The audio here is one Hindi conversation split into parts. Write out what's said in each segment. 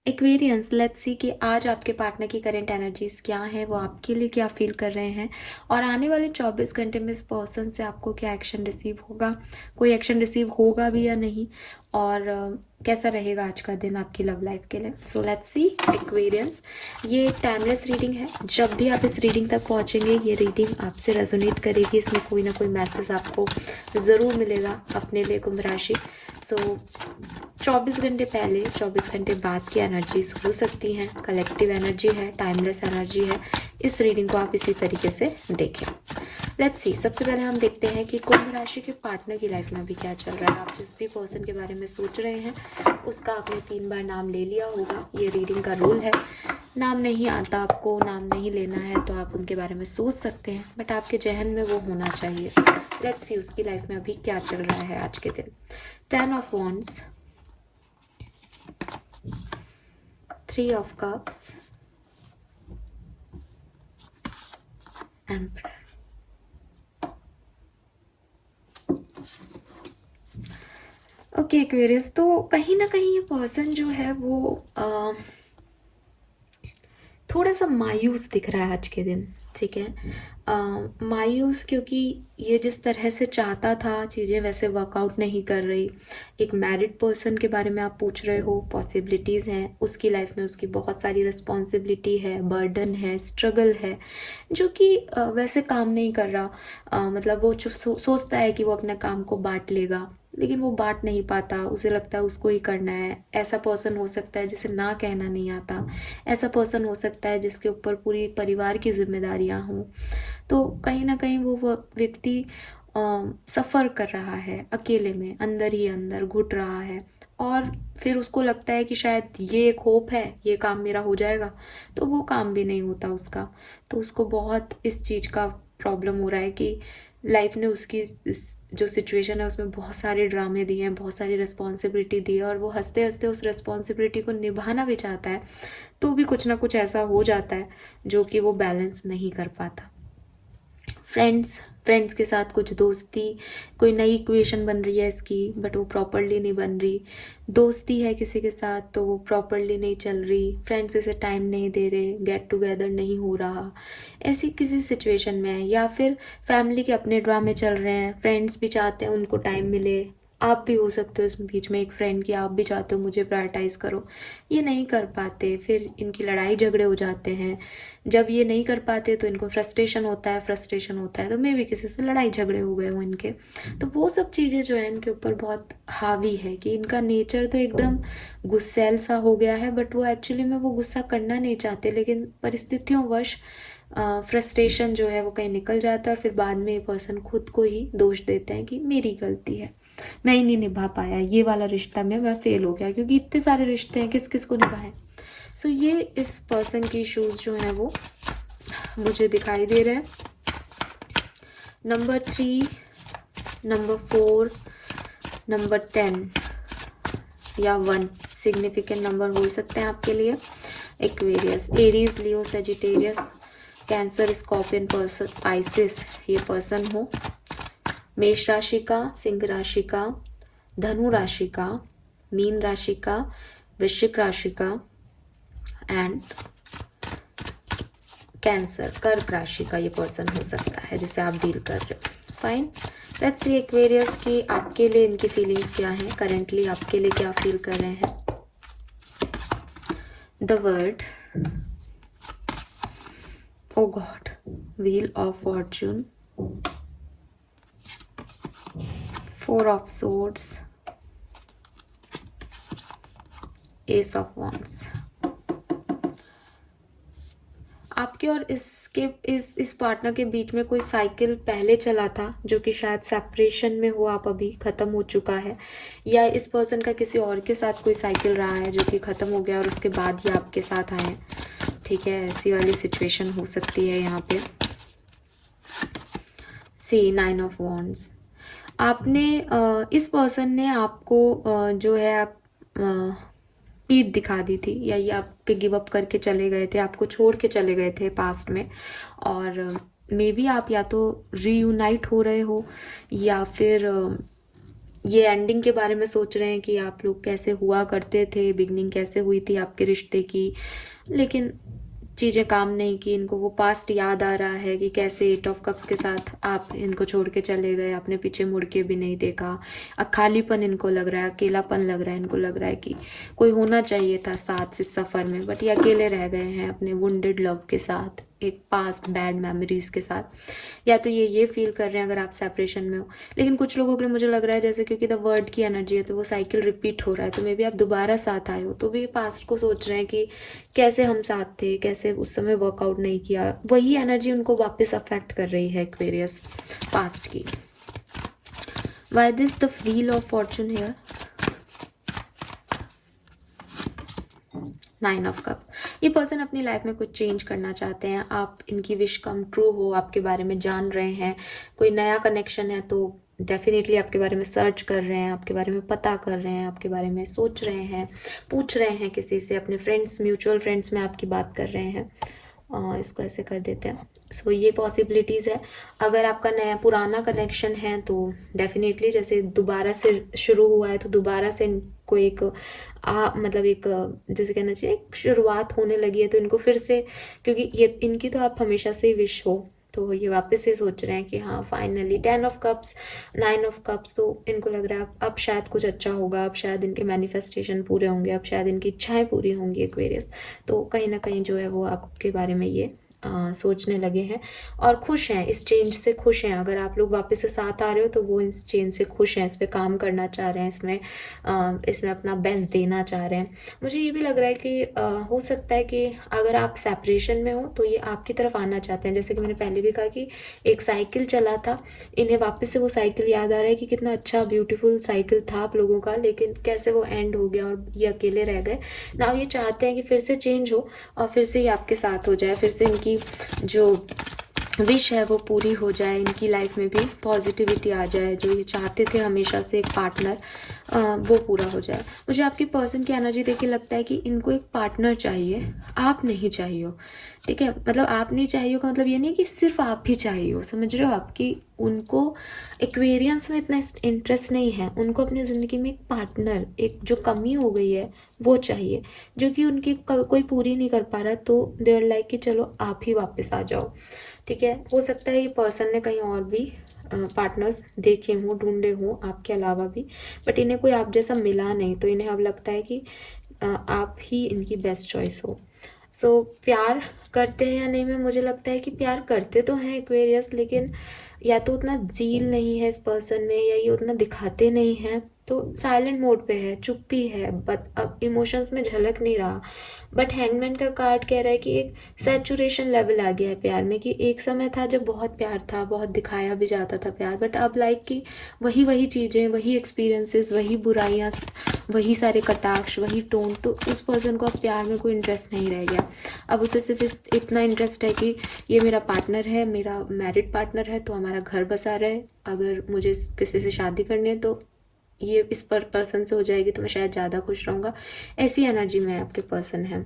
एक्वेरियंस, लेट्स सी कि आज आपके पार्टनर की करंट एनर्जीज क्या है, वो आपके लिए क्या फील कर रहे हैं और आने वाले 24 घंटे में इस पर्सन से आपको क्या एक्शन रिसीव होगा, कोई एक्शन रिसीव होगा भी या नहीं, और कैसा रहेगा आज का दिन आपकी लव लाइफ के लिए। सो लेट्स सी एक्वेरियंस, ये टाइमलेस रीडिंग है। जब भी आप इस रीडिंग तक पहुंचेंगे ये रीडिंग आपसे रेजोनेट करेगी, इसमें कोई ना कोई मैसेज आपको ज़रूर मिलेगा अपने लिए कुंभ राशि। सो 24 घंटे पहले, 24 घंटे बाद की एनर्जीज हो सकती हैं, कलेक्टिव एनर्जी है, टाइमलेस एनर्जी है। इस रीडिंग को आप इसी तरीके से देखें। लेट्स सी, सबसे पहले हम देखते हैं कि कुंभ राशि के पार्टनर की लाइफ में अभी क्या चल रहा है। आप जिस भी पर्सन के बारे में सोच रहे हैं उसका आपने 3 बार नाम ले लिया होगा, ये रीडिंग का रूल है। नाम नहीं आता आपको, नाम नहीं लेना है तो आप उनके बारे में सोच सकते हैं, बट आपके जहन में वो होना चाहिए। लेट्स सी उसकी लाइफ में अभी क्या चल रहा है आज के दिन। 10 of wands, 3 of cups, emperor। Okay Aquarius, तो कहीं ना कहीं ये पर्सन जो है वो थोड़ा सा मायूस दिख रहा है आज के दिन, ठीक है। मायूस क्योंकि ये जिस तरह से चाहता था चीज़ें वैसे वर्कआउट नहीं कर रही। एक मैरिड पर्सन के बारे में आप पूछ रहे हो, पॉसिबिलिटीज़ हैं, उसकी लाइफ में उसकी बहुत सारी रिस्पॉन्सिबिलिटी है, बर्डन है, स्ट्रगल है, जो कि वैसे काम नहीं कर रहा। मतलब वो सोचता है कि वो अपने काम को बांट लेगा, लेकिन वो बांट नहीं पाता, उसे लगता है उसको ही करना है। ऐसा पर्सन हो सकता है जिसे ना कहना नहीं आता, ऐसा पर्सन हो सकता है जिसके ऊपर पूरी परिवार की जिम्मेदारियां हों। तो कहीं ना कहीं वो व्यक्ति सफ़र कर रहा है अकेले में, अंदर ही अंदर घुट रहा है, और फिर उसको लगता है कि शायद ये एक होप है, ये काम मेरा हो जाएगा, तो वो काम भी नहीं होता उसका। तो उसको बहुत इस चीज़ का प्रॉब्लम हो रहा है कि लाइफ ने उसकी जो सिचुएशन है उसमें बहुत सारे ड्रामे दिए हैं, बहुत सारी रिस्पॉन्सिबिलिटी दी है, और वो हंसते हंसते उस रिस्पॉन्सिबिलिटी को निभाना भी चाहता है, तो भी कुछ ना कुछ ऐसा हो जाता है जो कि वो बैलेंस नहीं कर पाता। फ्रेंड्स के साथ कुछ दोस्ती, कोई नई इक्वेशन बन रही है इसकी, बट वो प्रॉपरली नहीं बन रही। दोस्ती है किसी के साथ तो वो प्रॉपरली नहीं चल रही, फ्रेंड्स इसे टाइम नहीं दे रहे, गेट टुगेदर नहीं हो रहा, ऐसी किसी सिचुएशन में है। या फिर फैमिली के अपने ड्रामे चल रहे हैं, फ्रेंड्स भी चाहते हैं उनको टाइम मिले, आप भी हो सकते हो इसमें बीच में एक फ्रेंड की, आप भी चाहते हो मुझे प्रायोरिटाइज करो, ये नहीं कर पाते, फिर इनकी लड़ाई झगड़े हो जाते हैं। जब ये नहीं कर पाते तो इनको फ्रस्ट्रेशन होता है तो मे भी किसी से लड़ाई झगड़े हो गए हो इनके। तो वो सब चीज़ें जो है इनके ऊपर बहुत हावी है कि इनका नेचर तो एकदम गुस्सैल सा हो गया है, बट वो एक्चुअली में वो गुस्सा करना नहीं चाहते, लेकिन परिस्थितियों वश फ्रस्ट्रेशन जो है वो कहीं निकल जाता है, और फिर बाद में ये पर्सन खुद को ही दोष देते हैं कि मेरी गलती है, मैं ही नहीं निभा पाया, ये वाला रिश्ता में मैं फेल हो गया, क्योंकि इतने सारे रिश्ते हैं, किस किस को निभाएं। सो ये इस पर्सन की इश्यूज जो हैं वो मुझे दिखाई दे रहे हैं। नंबर 3, नंबर 4, नंबर 10 या 1 सिग्निफिकेंट नंबर हो सकते हैं आपके लिए। Aquarius, Aries, Leo, Sagittarius, Cancer, Scorpion, person, आइसिस ये पर्सन हो। मेष राशि का, सिंह राशि का, धनु राशि का, मीन राशि का, वृश्चिक राशि का, एंड कैंसर, कर्क राशि का ये पर्सन हो सकता है जिसे आप डील कर रहे हो। फाइन, लेट्स सी एक्वेरियस की आपके लिए इनकी फीलिंग्स क्या हैं, करेंटली आपके लिए क्या फील कर रहे हैं। The word, oh god, wheel of fortune, 4 of swords, ace of wands. आपके और इस पार्टनर के बीच में कोई साइकिल पहले चला था जो कि शायद सेपरेशन में हो, आप अभी खत्म हो चुका है, या इस पर्सन का किसी और के साथ कोई साइकिल रहा है जो कि खत्म हो गया और उसके बाद ही आपके साथ आए हैं। ठीक है, ऐसी वाली सिचुएशन हो सकती है यहाँ पे। सी 9 ऑफ वॉन्ड्स, आपने इस पर्सन ने आपको जो है आप पीठ दिखा दी थी, या ये आप पे गिव अप करके चले गए थे, आपको छोड़ के चले गए थे पास्ट में, और मे बी आप या तो रीयूनाइट हो रहे हो, या फिर ये एंडिंग के बारे में सोच रहे हैं कि आप लोग कैसे हुआ करते थे, बिगनिंग कैसे हुई थी आपके रिश्ते की, लेकिन चीज़ें काम नहीं की। इनको वो पास्ट याद आ रहा है कि कैसे 8 ऑफ कप्स के साथ आप इनको छोड़ के चले गए, आपने पीछे मुड़ के भी नहीं देखा। खालीपन इनको लग रहा है, अकेलापन लग रहा है, इनको लग रहा है कि कोई होना चाहिए था साथ इस सफ़र में, बट ये अकेले रह गए हैं अपने वुंडेड लव के साथ, एक पास्ट बैड मेमोरीज के साथ। या तो ये फील कर रहे हैं अगर आप सेपरेशन में हो। लेकिन कुछ लोगों के लिए मुझे लग रहा है जैसे क्योंकि द वर्ड की एनर्जी है तो वो साइकिल रिपीट हो रहा है, तो मे बी आप दोबारा साथ आए हो तो भी पास्ट को सोच रहे हैं कि कैसे हम साथ थे, कैसे उस समय वर्कआउट नहीं किया। वही एनर्जी उनको वापस अफेक्ट कर रही है एक्वेरियस पास्ट की। Why this the wheel of fortune here? 9 of cups. ये पर्सन अपनी लाइफ में कुछ चेंज करना चाहते हैं, आप इनकी विश कम ट्रू हो, आपके बारे में जान रहे हैं। कोई नया कनेक्शन है तो डेफिनेटली आपके बारे में सर्च कर रहे हैं, आपके बारे में पता कर रहे हैं, आपके बारे में सोच रहे हैं, पूछ रहे हैं किसी से, अपने फ्रेंड्स, म्यूचुअल फ्रेंड्स में आपकी बात कर रहे हैं। इसको ऐसे कर देते हैं। सो ये पॉसिबिलिटीज़ है। अगर आपका नया पुराना कनेक्शन है तो डेफिनेटली जैसे दोबारा से शुरू हुआ है तो दोबारा से इनको एक मतलब एक जैसे कहना चाहिए एक शुरुआत होने लगी है, तो इनको फिर से, क्योंकि ये इनकी तो आप हमेशा से विश हो, तो ये वापस से सोच रहे हैं कि हाँ finally 10 of cups, 9 of cups, तो इनको लग रहा है अब शायद कुछ अच्छा होगा, अब शायद इनके मैनिफेस्टेशन पूरे होंगे, अब शायद इनकी इच्छाएं पूरी होंगी एक्वेरियस। तो कहीं ना कहीं जो है वो आपके बारे में ये सोचने लगे हैं और खुश हैं, इस चेंज से खुश हैं। अगर आप लोग वापस से साथ आ रहे हो तो वो इस चेंज से खुश हैं, इस पर काम करना चाह रहे हैं, इसमें अपना बेस्ट देना चाह रहे हैं। मुझे ये भी लग रहा है कि हो सकता है कि अगर आप सेपरेशन में हो तो ये आपकी तरफ आना चाहते हैं। जैसे कि मैंने पहले भी कहा कि एक साइकिल चला था, इन्हें वापस से वो साइकिल याद आ रहा है कि कितना अच्छा ब्यूटीफुल साइकिल था आप लोगों का, लेकिन कैसे वो एंड हो गया और ये अकेले रह गए ना। ये चाहते हैं कि फिर से चेंज हो और फिर से ये आपके साथ हो जाए, फिर से इनकी जो विश है वो पूरी हो जाए, इनकी लाइफ में भी पॉजिटिविटी आ जाए, जो ये चाहते थे हमेशा से एक पार्टनर, वो पूरा हो जाए। मुझे आपकी पर्सन की एनर्जी देख के लगता है कि इनको एक पार्टनर चाहिए, आप नहीं चाहिए हो, ठीक है। मतलब आप नहीं चाहिए हो का मतलब ये नहीं कि सिर्फ आप ही चाहिए हो, समझ रहे हो आपकी उनको एक्वेरियंस में इतना इंटरेस्ट नहीं है, उनको अपनी ज़िंदगी में एक पार्टनर, एक जो कमी हो गई है वो चाहिए, जो कि उनकी कोई पूरी नहीं कर पा रहा, तो देयर लाइक कि चलो आप ही वापस आ जाओ, ठीक है। हो सकता है ये पर्सन ने कहीं और भी पार्टनर्स देखे हों, ढूंढे हों आपके अलावा भी, बट इन्हें कोई आप जैसा मिला नहीं, तो इन्हें अब लगता है कि आप ही इनकी बेस्ट चॉइस हो। सो प्यार करते हैं या नहीं, में मुझे लगता है कि प्यार करते तो हैं एक्वेरियस, लेकिन या तो उतना जील नहीं है इस पर्सन में, या ये उतना दिखाते नहीं हैं, तो साइलेंट मोड पे है, चुप्पी है, बट अब इमोशंस में झलक नहीं रहा। बट हैंगमैन का कार्ड कह रहा है कि एक सैचुरेशन लेवल आ गया है प्यार में, कि एक समय था जब बहुत प्यार था, बहुत दिखाया भी जाता था प्यार, बट अब लाइक कि वही चीज़ें, वही एक्सपीरियंसेस, वही बुराइयाँ, वही सारे कटाक्ष, वही टोन, तो उस पर्सन को अब प्यार में कोई इंटरेस्ट नहीं रह गया। अब उसे सिर्फ इतना इंटरेस्ट है कि ये मेरा पार्टनर है, मेरा मैरिड पार्टनर है, तो हमारा घर बसा रहे, अगर मुझे किसी से शादी करनी है तो ये इस पर्सन से हो जाएगी तो मैं शायद ज़्यादा खुश रहूँगा। ऐसी एनर्जी में आपके पर्सन है।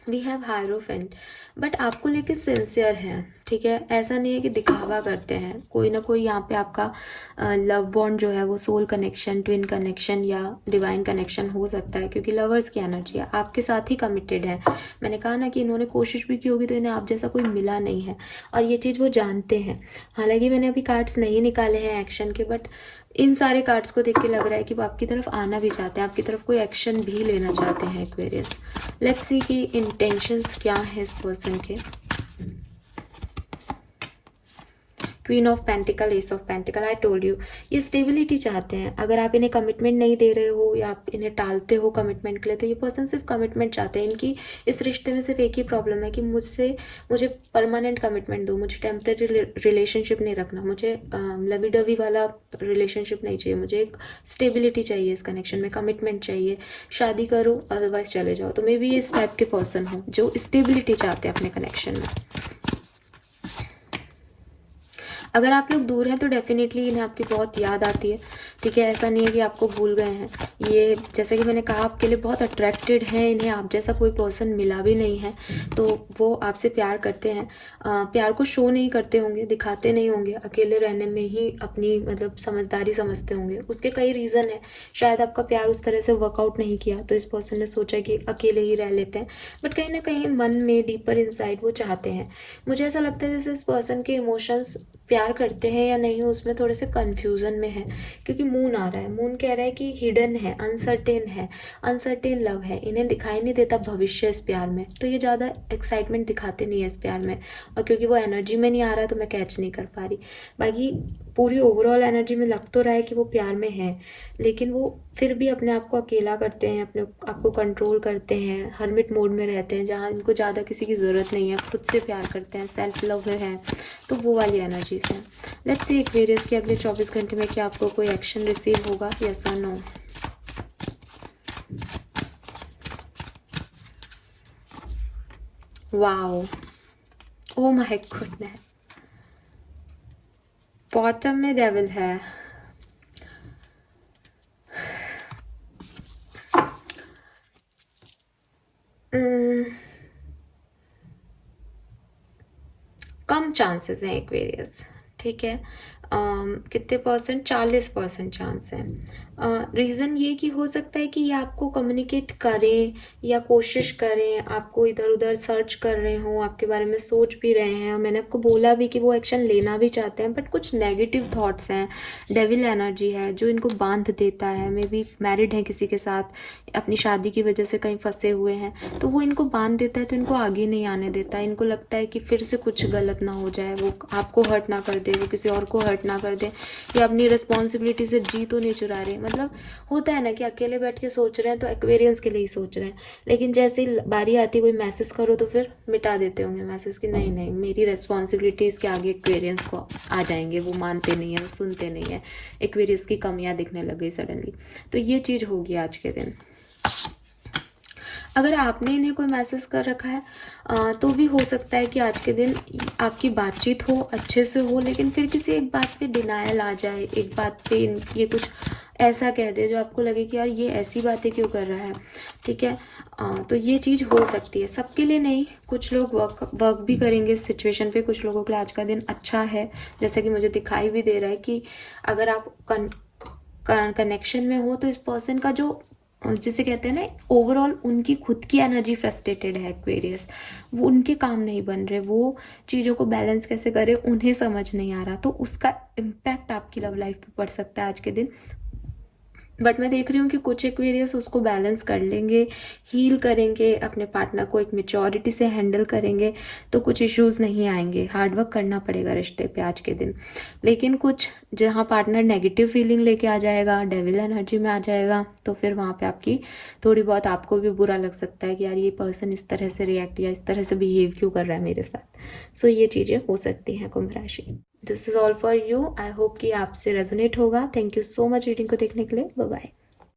वी हैव हायरोफेंट, बट आपको लेके सिंसियर हैं, ठीक है। ऐसा नहीं है कि दिखावा करते हैं, कोई ना कोई यहाँ पे आपका लव बॉन्ड जो है वो सोल कनेक्शन, ट्विन कनेक्शन या डिवाइन कनेक्शन हो सकता है, क्योंकि लवर्स की एनर्जी है, आपके साथ ही कमिटेड है। मैंने कहा ना कि इन्होंने कोशिश भी की होगी तो इन्हें आप जैसा कोई मिला नहीं है, और ये चीज़ वो जानते हैं। हालांकि मैंने अभी कार्ड्स नहीं निकाले हैं एक्शन के, बट इन सारे कार्ड्स को देख के लग रहा है कि वो आपकी तरफ आना भी चाहते हैं, आपकी तरफ कोई एक्शन भी लेना चाहते हैं एक्वेरियस। लेट्स सी कि इंटेंशंस क्या है इस पर्सन के। Queen of pentacle, S of pentacle, I told you, ये स्टेबिलिटी चाहते हैं। अगर आप इन्हें कमिटमेंट नहीं दे रहे हो या आप इन्हें टालते हो कमिटमेंट के लिए, तो ये पर्सन सिर्फ कमिटमेंट चाहते हैं। इनकी इस रिश्ते में सिर्फ एक ही प्रॉब्लम है कि मुझे परमानेंट कमिटमेंट दो, मुझे टेम्परेरी रिलेशनशिप नहीं रखना, मुझे लवी डवी वाला रिलेशनशिप नहीं चाहिए, मुझे एक स्टेबिलिटी चाहिए इस कनेक्शन में, कमिटमेंट चाहिए। शादी करो अदरवाइज चले जाओ। तो मे बी ये इस टाइप के पर्सन हो जो स्टेबिलिटी चाहते हैं अपने कनेक्शन में। अगर आप लोग दूर हैं तो डेफिनेटली इन्हें आपकी बहुत याद आती है, ठीक है। ऐसा नहीं है कि आपको भूल गए हैं। ये जैसे कि मैंने कहा आपके लिए बहुत अट्रैक्टेड है, इन्हें आप जैसा कोई पर्सन मिला भी नहीं है, तो वो आपसे प्यार करते हैं। प्यार को शो नहीं करते होंगे, दिखाते नहीं होंगे, अकेले रहने में ही अपनी मतलब समझदारी समझते होंगे। उसके कई रीज़न है, शायद आपका प्यार उस तरह से वर्कआउट नहीं किया तो इस पर्सन ने सोचा कि अकेले ही रह लेते हैं, बट कहीं ना कहीं मन में डीपर इनसाइड वो चाहते हैं। मुझे ऐसा लगता है जैसे इस पर्सन के इमोशंस प्यार करते हैं या नहीं उसमें थोड़े से कन्फ्यूज़न में है, क्योंकि मून आ रहा है। मून कह रहा है कि हिडन है, अनसर्टेन है, अनसर्टेन लव है, इन्हें दिखाई नहीं देता भविष्य इस प्यार में, तो ये ज़्यादा एक्साइटमेंट दिखाते नहीं है इस प्यार में। और क्योंकि वो एनर्जी में नहीं आ रहा है तो मैं कैच नहीं कर पा रही। बाकी पूरी ओवरऑल एनर्जी में लग तो रहा है कि वो प्यार में है, लेकिन वो फिर भी अपने आप को अकेला करते हैं, अपने आप को कंट्रोल करते हैं, हर्मिट मोड में रहते हैं जहाँ इनको ज़्यादा किसी की ज़रूरत नहीं है, खुद से प्यार करते हैं, सेल्फ लव है, तो वो वाली एनर्जीज हैं। लेट्स सी एक्वेरियस के अगले 24 घंटे में क्या आपको कोई एक्शन रिसीव होगा, यस और no. Wow, oh my goodness, bottom में डेविल है। कम चांसेस हैं एक्वेरियस, ठीक है। कितने परसेंट, 40% चांस है। रीज़न ये कि हो सकता है कि ये आपको कम्युनिकेट करें या कोशिश करें, आपको इधर उधर सर्च कर रहे हों, आपके बारे में सोच भी रहे हैं, और मैंने आपको बोला भी कि वो एक्शन लेना भी चाहते हैं, बट कुछ नेगेटिव थॉट्स हैं, डेविल एनर्जी है जो इनको बांध देता है। मे बी मैरिड है किसी के साथ, अपनी शादी की वजह से कहीं फंसे हुए हैं, तो वो इनको बांध देता है, तो इनको आगे नहीं आने देता। इनको लगता है कि फिर से कुछ गलत ना हो जाए, वो आपको हर्ट ना कर दे, वो किसी और को हर्ट ना कर दे, या अपनी रिस्पॉन्सिबिलिटी से जी तो नहीं चुरा रहे। मतलब होता है ना कि अकेले बैठ के सोच रहे हैं तो एक्वेरियंस के लिए ही सोच रहे हैं, लेकिन जैसे ही बारी आती कोई मैसेज करो तो फिर मिटा देते होंगे मैसेज कि नहीं नहीं मेरी रिस्पॉन्सिबिलिटीज़ के आगे एक्वेरियंस को आ जाएंगे। वो मानते नहीं है, वो सुनते नहीं है, एक्वेरियंस की कमियां दिखने लग गई सडनली। तो ये चीज़ होगी आज के दिन। अगर आपने इन्हें कोई मैसेज कर रखा है तो भी हो सकता है कि आज के दिन आपकी बातचीत हो, अच्छे से हो, लेकिन फिर किसी एक बात पे डिनायल आ जाए, एक बात पे ये कुछ ऐसा कह दे जो आपको लगे कि यार ये ऐसी बातें क्यों कर रहा है, ठीक है। तो ये चीज़ हो सकती है, सबके लिए नहीं। कुछ लोग वर्क भी करेंगे इस सिचुएशन पे, कुछ लोगों के लिए आज का दिन अच्छा है, जैसा कि मुझे दिखाई भी दे रहा है कि अगर आप कनेक्शन में हो तो इस पर्सन का जो जिसे कहते हैं ना ओवरऑल उनकी खुद की एनर्जी फ्रस्ट्रेटेड है एक्वेरियस, वो उनके काम नहीं बन रहे, वो चीज़ों को बैलेंस कैसे करें उन्हें समझ नहीं आ रहा, तो उसका इम्पैक्ट आपकी लव लाइफ पे पड़ सकता है आज के दिन। बट मैं देख रही हूँ कि कुछ एक्वेरियस उसको बैलेंस कर लेंगे, हील करेंगे, अपने पार्टनर को एक मेच्योरिटी से हैंडल करेंगे, तो कुछ इश्यूज नहीं आएंगे। हार्डवर्क करना पड़ेगा रिश्ते पे आज के दिन, लेकिन कुछ जहाँ पार्टनर नेगेटिव फीलिंग लेके आ जाएगा, डेविल एनर्जी में आ जाएगा, तो फिर वहाँ पे आपकी थोड़ी बहुत आपको भी बुरा लग सकता है कि यार ये पर्सन इस तरह से रिएक्ट या इस तरह से बिहेव क्यों कर रहा है मेरे साथ। सो ये चीज़ें हो सकती हैं कुंभ राशि। This is all for you. I hope कि आपसे रेजोनेट होगा। Thank you so much reading को देखने के लिए। Bye bye.